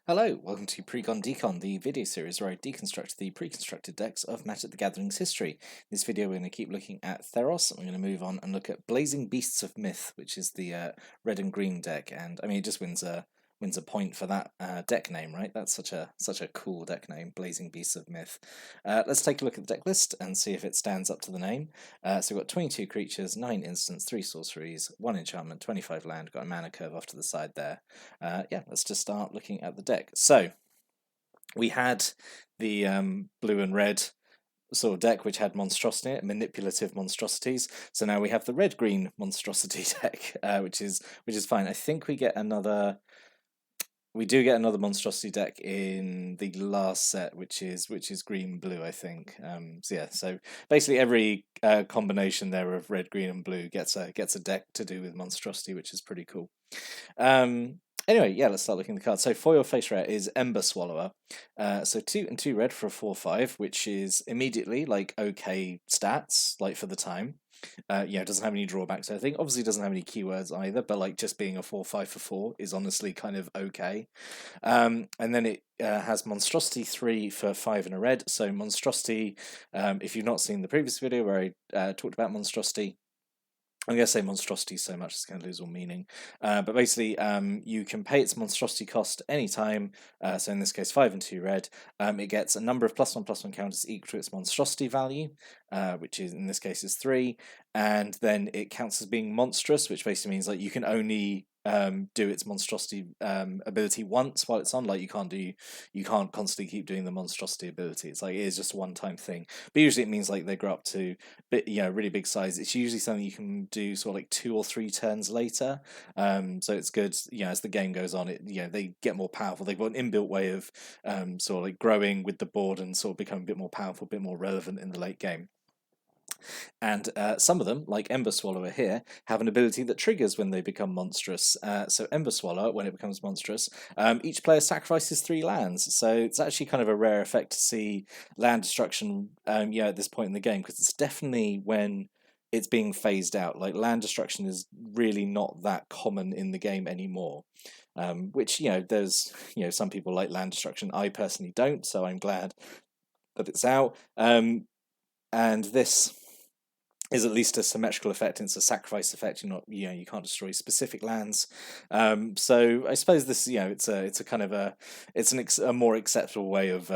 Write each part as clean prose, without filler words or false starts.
Hello, welcome to Precon Decon, the video series where I deconstruct the pre-constructed decks of Magic the Gathering's history. In this video we're going to keep looking at Theros, and we're going to move on and look at Blazing Beasts of Myth, which is the red and green deck, and I mean it just wins a point for that deck name, right? That's such a cool deck name, Blazing Beasts of Myth. Let's take a look at the deck list and see if it stands up to the name. So we've got 22 creatures, 9 instants, 3 sorceries, 1 enchantment, 25 land, got a mana curve off to the side there. Yeah, let's just start looking at the deck. So we had the blue and red sort of deck which had monstrosity in it, manipulative monstrosities. So now we have the red-green monstrosity deck, which is fine. I think we get another. We do get another monstrosity deck in the last set, which is green blue, I think. So yeah, so basically every combination there of red, green, and blue gets a deck to do with monstrosity, which is pretty cool. Anyway, yeah, let's start looking at the cards. So foil face rare is Ember Swallower. So 2 and 2 red for a 4/5, which is immediately like okay stats, like for the time. Yeah, it doesn't have any drawbacks. I think obviously it doesn't have any keywords either, but like just being a 4/5 for 4 is honestly kind of okay. And then it has Monstrosity 3 for 5 and a red. So Monstrosity, if you've not seen the previous video where I talked about Monstrosity, I'm going to say monstrosity so much it's going to lose all meaning. But basically, you can pay its monstrosity cost anytime. So in this case, 5 and 2 red. It gets a number of +1/+1 counters equal to its monstrosity value, which is in this case is 3. And then it counts as being monstrous, which basically means like you can only do its monstrosity ability once while it's on. Like you can't constantly keep doing the monstrosity ability. It's like it is just a one-time thing. But usually it means like they grow up to really big size. It's usually something you can do sort of like 2 or 3 turns later. So it's good. As the game goes on, they get more powerful. They've got an inbuilt way of sort of like growing with the board and sort of becoming a bit more powerful, a bit more relevant in the late game. And some of them, like Ember Swallower here, have an ability that triggers when they become monstrous. So Ember Swallower, when it becomes monstrous, each player sacrifices 3 lands. So it's actually kind of a rare effect to see land destruction at this point in the game, because it's definitely when it's being phased out. Like land destruction is really not that common in the game anymore. Which, there's, some people like land destruction. I personally don't, so I'm glad that it's out. And this is at least a symmetrical effect, and it's a sacrifice effect. You can't destroy specific lands. So I suppose this, it's a kind of a more acceptable way of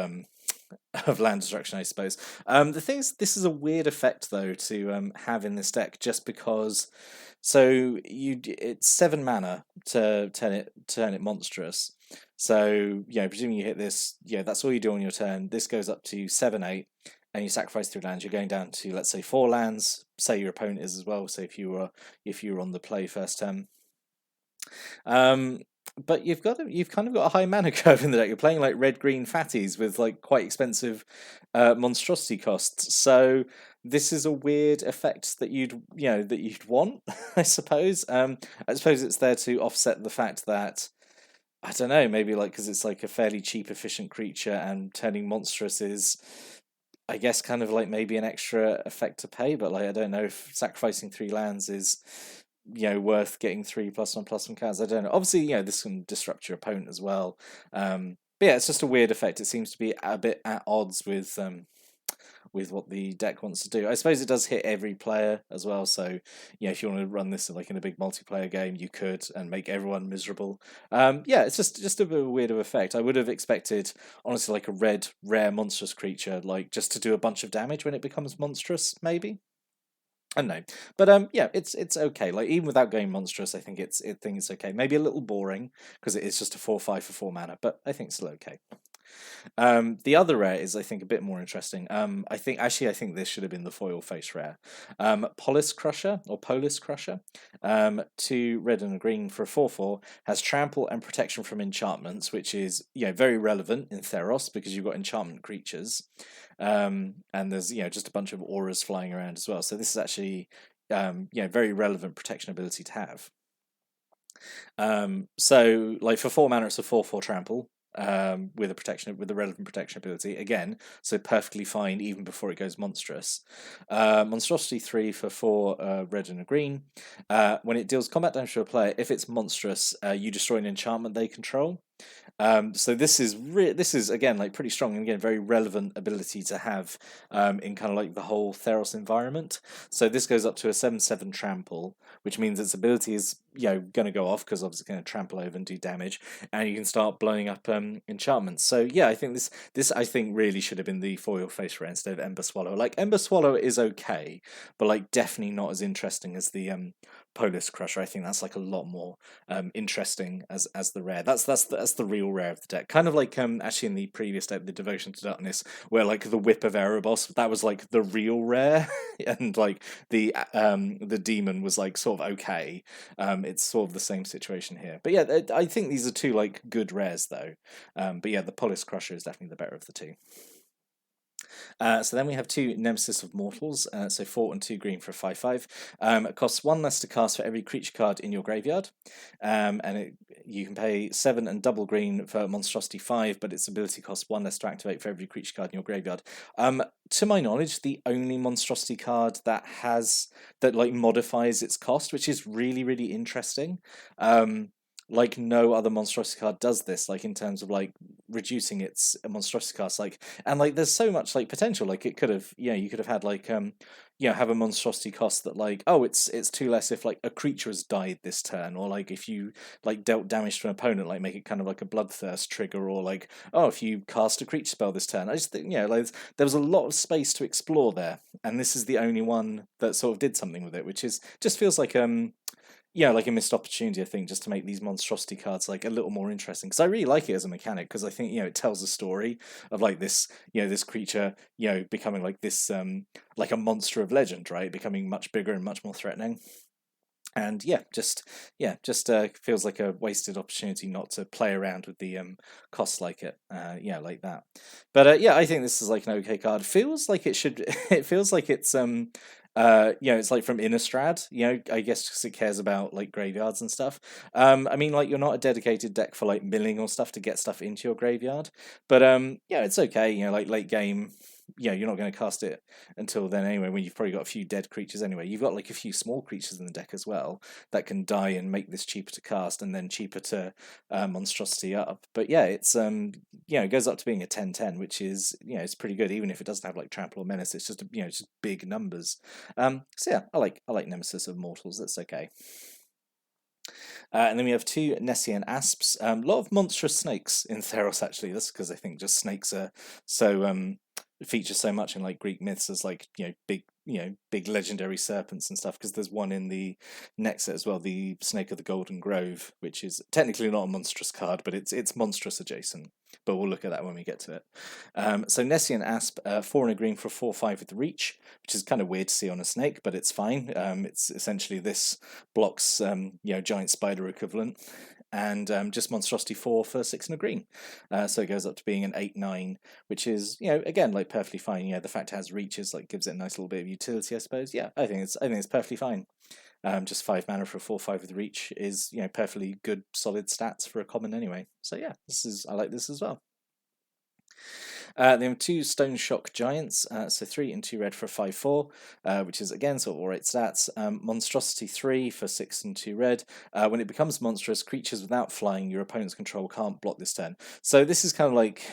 land destruction, I suppose. The thing is, this is a weird effect though to have in this deck, just because. So it's 7 mana to turn it monstrous. So presuming you hit this, that's all you do on your turn. This goes up to 7/8. And you sacrifice 3 lands, you're going down to, let's say, 4 lands. Say your opponent is as well. So if you were on the play first turn, but you've kind of got a high mana curve in the deck. You're playing like red-green fatties with like quite expensive monstrosity costs. So this is a weird effect that you'd want, I suppose. I suppose it's there to offset the fact that, I don't know, maybe like because it's like a fairly cheap, efficient creature, and turning monstrous is, I guess, kind of like maybe an extra effect to pay, but like I don't know if sacrificing 3 lands is worth getting 3 +1/+1 cards. I don't know. Obviously, this can disrupt your opponent as well. But yeah, it's just a weird effect. It seems to be a bit at odds with what the deck wants to do. I suppose it does hit every player as well. So if you want to run this like in a big multiplayer game, you could, and make everyone miserable. Yeah, it's just a bit of a weird of effect. I would have expected, honestly, like a red rare monstrous creature, like just to do a bunch of damage when it becomes monstrous, maybe. I don't know, but yeah, it's okay. Like even without going monstrous, I think it's okay. Maybe a little boring because it is just a 4/5 for 4 mana, but I think it's still okay. The other rare is, I think, a bit more interesting. I think this should have been the foil face rare. Polis Crusher or Polis Crusher, 2 red and a green for a 4/4, has trample and protection from enchantments, which is very relevant in Theros because you've got enchantment creatures, and there's just a bunch of auras flying around as well. So this is actually very relevant protection ability to have. So like for 4 mana, it's a 4/4 trample with the relevant protection ability again, so perfectly fine even before it goes monstrous. Monstrosity 3 for 4 red and a green. When it deals combat damage to a player, if it's monstrous, you destroy an enchantment they control. So this is again like pretty strong and again very relevant ability to have in kind of like the whole Theros environment. So this goes up to a 7/7 trample, which means its ability is going to go off because obviously it's going to trample over and do damage, and you can start blowing up enchantments. So yeah, I think this I think really should have been the foil face rare instead of Ember Swallow. Like Ember Swallow is okay, but like definitely not as interesting as the Polis Crusher. I think that's like a lot more interesting as the rare. That's the real rare of the deck. Kind of like actually in the previous deck, the Devotion to Darkness, where like the Whip of Erebos, that was like the real rare, and like the Demon was like sort of okay. It's sort of the same situation here. But yeah, I think these are two like good rares though. But yeah, the Polis Crusher is definitely the better of the two. So then we have two Nemesis of Mortals, so 4 and 2 green for a 5/5. It costs 1 less to cast for every creature card in your graveyard, and you can pay 7 and double green for Monstrosity 5, but its ability costs 1 less to activate for every creature card in your graveyard. To my knowledge, the only Monstrosity card that like modifies its cost, which is really interesting. Like no other monstrosity card does this, like in terms of like reducing its monstrosity cost, like and like there's so much like potential. Like it could have, you could have had like have a monstrosity cost that like, oh, it's 2 less if like a creature has died this turn, or like if you like dealt damage to an opponent, like make it kind of like a bloodthirst trigger, or like, oh, if you cast a creature spell this turn. I just think like there was a lot of space to explore there, and this is the only one that sort of did something with it, which is just feels like like a missed opportunity, I think, just to make these monstrosity cards like a little more interesting. Because I really like it as a mechanic, because I think it tells a story of like this creature becoming like this like a monster of legend, right? Becoming much bigger and much more threatening. And just feels like a wasted opportunity not to play around with the costs like it, like that. But I think this is like an okay card. Feels like it should. It feels like it's it's like from Innistrad, I guess because it cares about like graveyards and stuff. I mean, like you're not a dedicated deck for like milling or stuff to get stuff into your graveyard, but it's okay. Like late game, you're not going to cast it until then anyway, when you've probably got a few dead creatures anyway. You've got like a few small creatures in the deck as well that can die and make this cheaper to cast and then cheaper to monstrosity up. But yeah, it's it goes up to being a 10/10, which is it's pretty good, even if it doesn't have like trample or menace. It's just it's just big numbers. So yeah, I like Nemesis of Mortals. That's okay. And then we have two Nessian Asps. A lot of monstrous snakes in Theros, actually. That's because I think just snakes are so feature so much in like Greek myths as like big legendary serpents and stuff, because there's one in the next set as well, the Snake of the Golden Grove, which is technically not a monstrous card, but it's monstrous adjacent. But we'll look at that when we get to it. So Nessian Asp, 4 and a green for 4/5 with reach, which is kind of weird to see on a snake, but it's fine. It's essentially this blocks giant spider equivalent. And just monstrosity 4 for 6 and a green, so it goes up to being an 8/9, which is again like perfectly fine. The fact it has reaches like gives it a nice little bit of utility, I suppose. I think it's perfectly fine. Just 5 mana for a 4/5 with reach is perfectly good solid stats for a common anyway. So yeah, I like this as well. They have two Stone Shock Giants, so 3 and 2 red for a 5/4, which is again sort of alright stats. Monstrosity 3 for 6 and 2 red. When it becomes monstrous, creatures without flying your opponent's control can't block this turn. So this is kind of like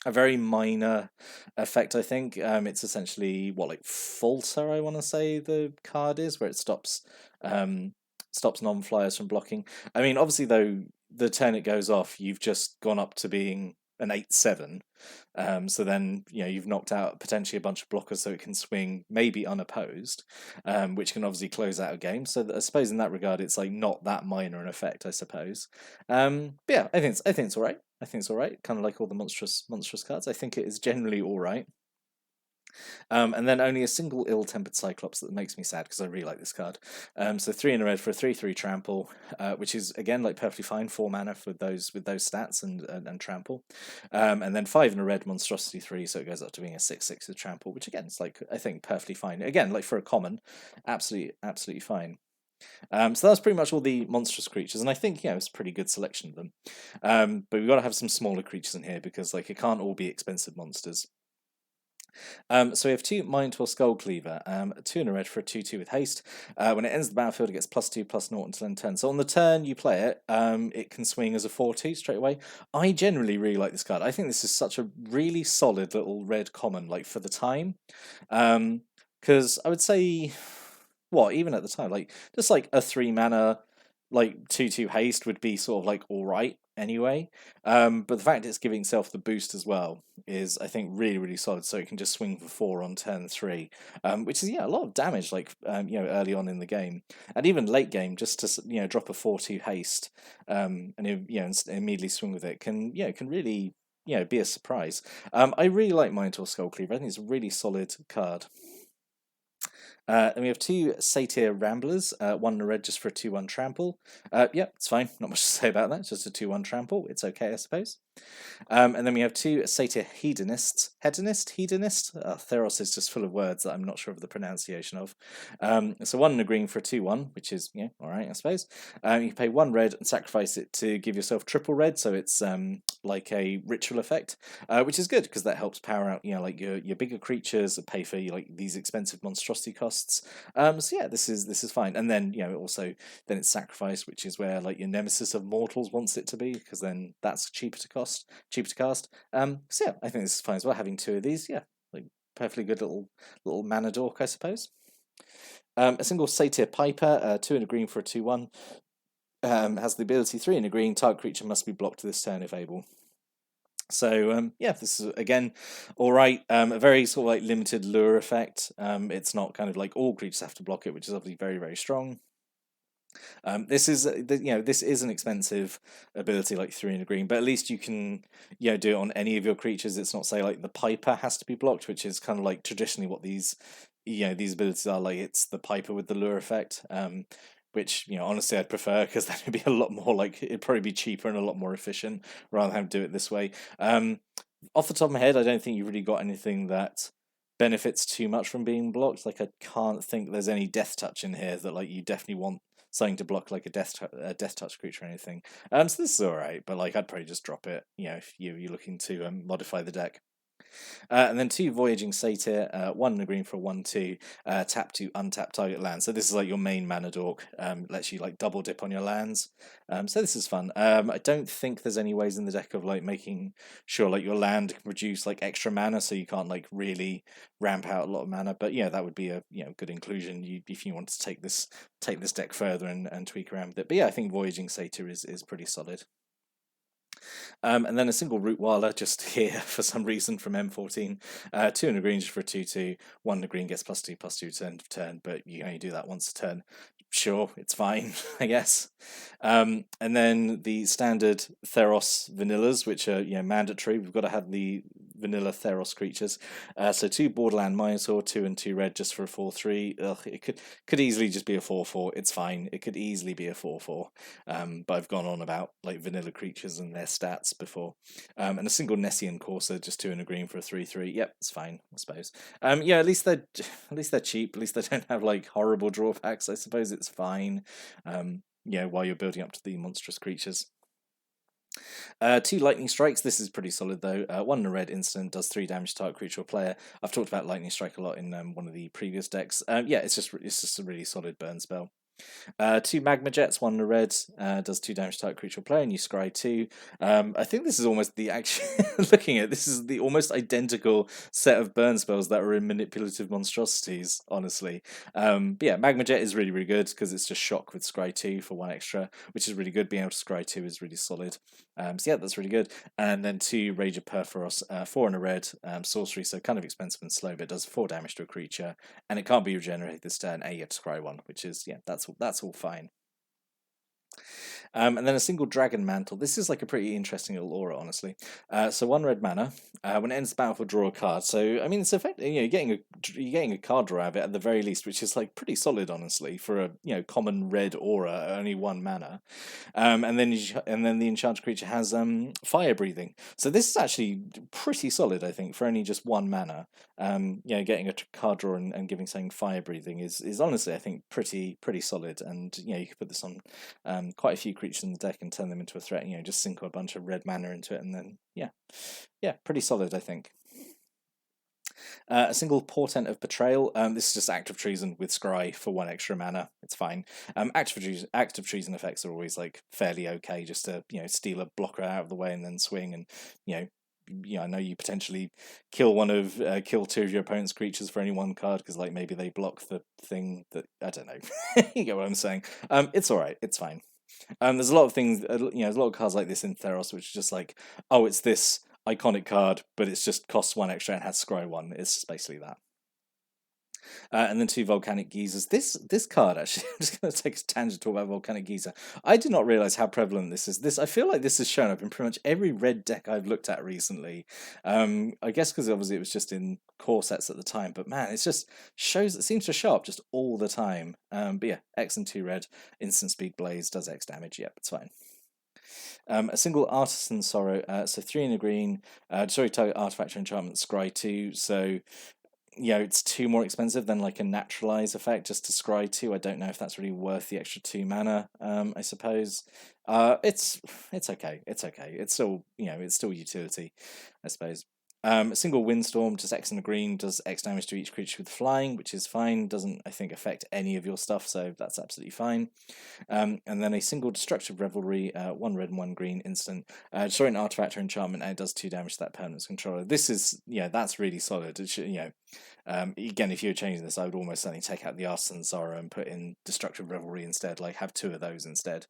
a very minor effect, I think. It's essentially like Falter, I want to say the card is, where it stops non-flyers from blocking. I mean, obviously though, the turn it goes off, you've just gone up to being an 8/7. So then you've knocked out potentially a bunch of blockers, so it can swing maybe unopposed, which can obviously close out a game. So I suppose in that regard, it's like not that minor an effect, I suppose. But yeah, I think it's all right. I think it's all right. Kind of like all the monstrous cards. I think it is generally all right. And then only a single Ill-Tempered Cyclops that makes me sad, because I really like this card. So 3 in a red for a 3/3 trample, which is again like perfectly fine, 4 mana for those stats and trample. And then 5 in a red, monstrosity 3, so it goes up to being a 6/6 with trample, which again is like I think perfectly fine. Again, like for a common, absolutely fine. So that's pretty much all the monstrous creatures, and I think it's a pretty good selection of them. But we've got to have some smaller creatures in here, because like it can't all be expensive monsters. So we have 2 Mindful Skull Cleaver, 2 and a red for a 2/2 with haste. When it ends the battlefield, it gets +2/+0 until end turn. So on the turn you play it, it can swing as a 4/2 straight away. I generally really like this card. I think this is such a really solid little red common, like for the time. Because I would say, what, even at the time, like just like a 3 mana, like 2/2 haste would be sort of like all right anyway. But the fact it's giving itself the boost as well is, I think, really, really solid. So it can just swing for 4 on turn 3, which is, yeah, a lot of damage, like, early on in the game. And even late game, just to, drop a 4/2 haste, and, immediately swing with it can really, be a surprise. I really like Minotaur Skull Cleaver. I think it's a really solid card. Then we have 2 Satyr Ramblers, 1 in a red just for a 2/1 trample. Yeah, it's fine. Not much to say about that. It's just a 2/1 trample. It's okay, I suppose. And then we have 2 Satyr Hedonist. Theros is just full of words that I'm not sure of the pronunciation of. So 1 in a green for a 2/1, which is, all right, I suppose. You can pay 1 red and sacrifice it to give yourself triple red, so it's like a ritual effect, which is good because that helps power out, like your bigger creatures, pay for like these expensive monstrosity costs. So yeah, this is fine. And then also then it's sacrifice, which is where like your Nemesis of Mortals wants it to be, because then that's cheaper to cast. So yeah, I think this is fine as well. Having 2 of these, yeah, like perfectly good little mana dork, I suppose. A single Satyr Piper, 2 in a green for a 2/1. Has the ability 3 in a green. Target creature must be blocked this turn if able. So yeah, this is again all right. A very sort of like limited lure effect. It's not kind of like all creatures have to block it, which is obviously very, very strong. This is this is an expensive ability, like 3 in a green, but at least you can do it on any of your creatures. It's not, say, like the Piper has to be blocked, which is kind of like traditionally what these these abilities are. Like it's the Piper with the lure effect. Which honestly I'd prefer, because that would be a lot more like, it'd probably be cheaper and a lot more efficient rather than have to do it this way. Off the top of my head, I don't think you've really got anything that benefits too much from being blocked. Like I can't think there's any death touch in here that like you definitely want something to block, like a death touch creature or anything. So this is all right, but like I'd probably just drop it. If you're looking to modify the deck. And then 2 Voyaging Satyr, 1 in a green for a 1/2, tap to untap target land. So this is like your main mana dork, lets you like double dip on your lands. So this is fun. I don't think there's any ways in the deck of like making sure like your land can produce like extra mana, so you can't like really ramp out a lot of mana. But yeah, that would be a good inclusion if you want to take this deck further and tweak around with it. But yeah, I think Voyaging Satyr is pretty solid. And then a single Root Wilder just here for some reason from M14. 2 in a green just for a 2/2. 1 in a green gets +2/+2 to end of turn, but you only do that once a turn. Sure, it's fine, I guess. And then the standard Theros vanillas, which are mandatory. We've got to have the vanilla Theros creatures. So 2 Borderland Minotaur, 2 and 2 red just for a 4/3. Ugh, it could easily just be a 4/4. It's fine. It could easily be a 4/4. But I've gone on about like vanilla creatures and their stats before. And a single Nessian Courser, just 2 and a green for a 3/3. Yep, it's fine, I suppose. Yeah, at least they're cheap. At least they don't have like horrible drawbacks. I suppose it's fine. While you're building up to the monstrous creatures. 2 Lightning Strikes. This is pretty solid though. 1 in a red instant, does 3 damage to target creature or player. I've talked about Lightning Strike a lot in one of the previous decks. Yeah, it's just a really solid burn spell. 2 Magma Jets, 1 in a red, does 2 damage to target creature or player, and you scry 2. I think this is almost the actual looking at this is the almost identical set of burn spells that are in Manipulative Monstrosities, honestly. But yeah, Magma Jet is really, really good because it's just shock with scry 2 for 1 extra, which is really good. Being able to scry 2 is really solid. So yeah, that's really good. And then 2 Rage of Perforos, 4 in a red, sorcery, so kind of expensive and slow, but it does 4 damage to a creature, and it can't be regenerated this turn. You have to scry 1, which is, yeah, that's all fine. And then a single Dragon Mantle. This is like a pretty interesting little aura, honestly. So 1 red mana. When it ends the battlefield, draw a card. So I mean, it's effective. You're getting a card draw out of it at the very least, which is like pretty solid, honestly, for a common red aura, only 1 mana. And then the enchanted creature has fire breathing. So this is actually pretty solid, I think, for only just 1 mana. Getting a card draw and giving something fire breathing is honestly, I think, pretty solid. And you could put this on quite a few creatures in the deck and turn them into a threat. Just sink a bunch of red mana into it, and then yeah, pretty solid, I think. A single Portent of Betrayal. This is just Act of Treason with Scry for 1 extra mana. It's fine. Act of Treason effects are always like fairly okay, just to steal a blocker out of the way and then swing, and I know you potentially kill kill 2 of your opponent's creatures for only 1 card because like maybe they block the thing that I don't know. You get what I'm saying? It's all right. It's fine. There's a lot of things. There's a lot of cards like this in Theros, which is just like, oh, it's this iconic card, but it's just costs 1 extra and has Scry 1. It's just basically that. And then 2 Volcanic Geysers. This card, actually, I'm just going to take a tangent to talk about Volcanic Geyser. I did not realize how prevalent this is. I feel like this has shown up in pretty much every red deck I've looked at recently. I guess because obviously it was just in core sets at the time, but man, it seems to show up just all the time. But yeah, X and 2 red, instant speed blaze, does X damage. Yep, it's fine. A single Artisan Sorrow, so 3 in a green, destroy target artifact or enchantment, scry 2, so it's 2 more expensive than like a naturalize effect just to scry 2. I don't know if that's really worth the extra 2 mana, I suppose. It's okay. It's okay. It's still, it's still utility, I suppose. A single Windstorm, just X in the green, does X damage to each creature with flying, which is fine. Doesn't, I think, affect any of your stuff, so that's absolutely fine. And then a single Destructive Revelry, 1 red and 1 green instant. Destroy an artifact or enchantment, and it does 2 damage to that permanent's controller. This is, that's really solid. It should, again, if you were changing this, I would almost certainly take out the Artisan Sorrow and put in Destructive Revelry instead, like have 2 of those instead.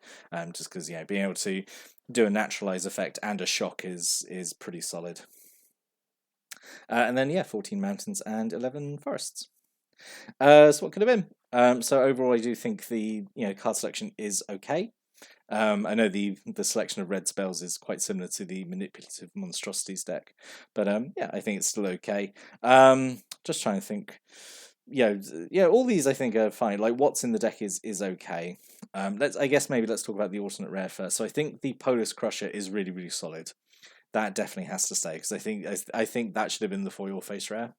Just because, being able to do a naturalize effect and a shock is pretty solid. And then 14 mountains and 11 forests. So what could have been? So overall, I do think the card selection is okay. I know the selection of red spells is quite similar to the manipulative monstrosities deck, but I think it's still okay. Just trying to think. All these I think are fine. Like what's in the deck is okay. Let's talk about the alternate rare first. So I think the Polis Crusher is really, really solid. That definitely has to stay because I think that should have been the foil face rare.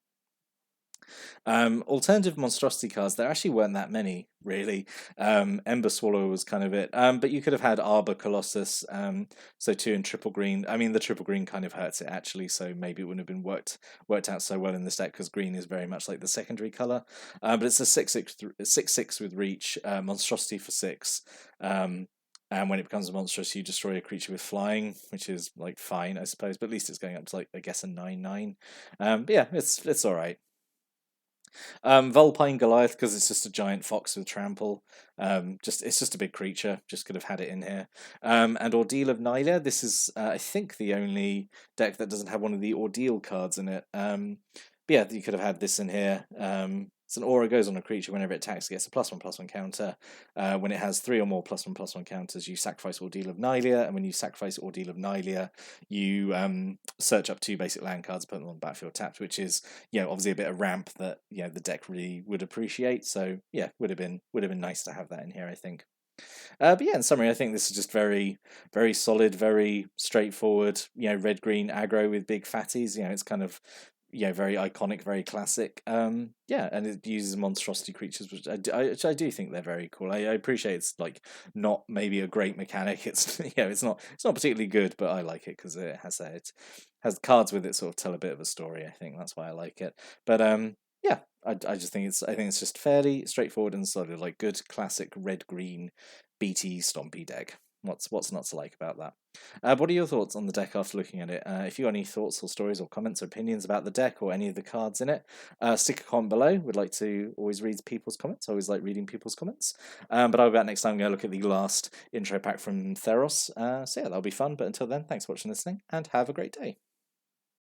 Alternative monstrosity cards, there actually weren't that many, really. Ember Swallow was kind of it. But you could have had Arbor Colossus, so 2 in triple green. I mean, the triple green kind of hurts it, actually, so maybe it wouldn't have been worked out so well in this deck, because green is very much like the secondary colour. But it's a 6/6 with reach, monstrosity for 6. And when it becomes a monstrous, you destroy a creature with flying, which is like fine, I suppose. But at least it's going up to like, I guess, a 9/9. But yeah, it's all right. Vulpine Goliath, because it's just a giant fox with trample. It's just a big creature. Just could have had it in here. And Ordeal of Nylia. This is I think the only deck that doesn't have one of the Ordeal cards in it. But yeah, you could have had this in here. It's an aura, goes on a creature whenever it attacks, it gets a +1/+1 counter. When it has 3 or more +1/+1 counters, you sacrifice Ordeal of Nylia, and when you sacrifice Ordeal of Nylia, you search up 2 basic land cards, put them on the battlefield tapped, which is obviously a bit of ramp that the deck really would appreciate. So yeah, would have been nice to have that in here, I think. But yeah, in summary, I think this is just very, very solid, very straightforward. Red green aggro with big fatties. It's kind of very iconic, very classic. And it uses monstrosity creatures, which I do think they're very cool. I appreciate it's like not maybe a great mechanic. It's it's not particularly good, but I like it because it has cards with it sort of tell a bit of a story. I think that's why I like it. But I just think it's just fairly straightforward and solid, like good classic red green BT stompy deck. What's not to like about that? What are your thoughts on the deck after looking at it? If you got any thoughts or stories or comments or opinions about the deck or any of the cards in it, stick a comment below. We'd like to always read people's comments. I always like reading people's comments. But I'll be back next time. I'm going to look at the last intro pack from Theros. So yeah, that'll be fun. But until then, thanks for watching and listening, and have a great day.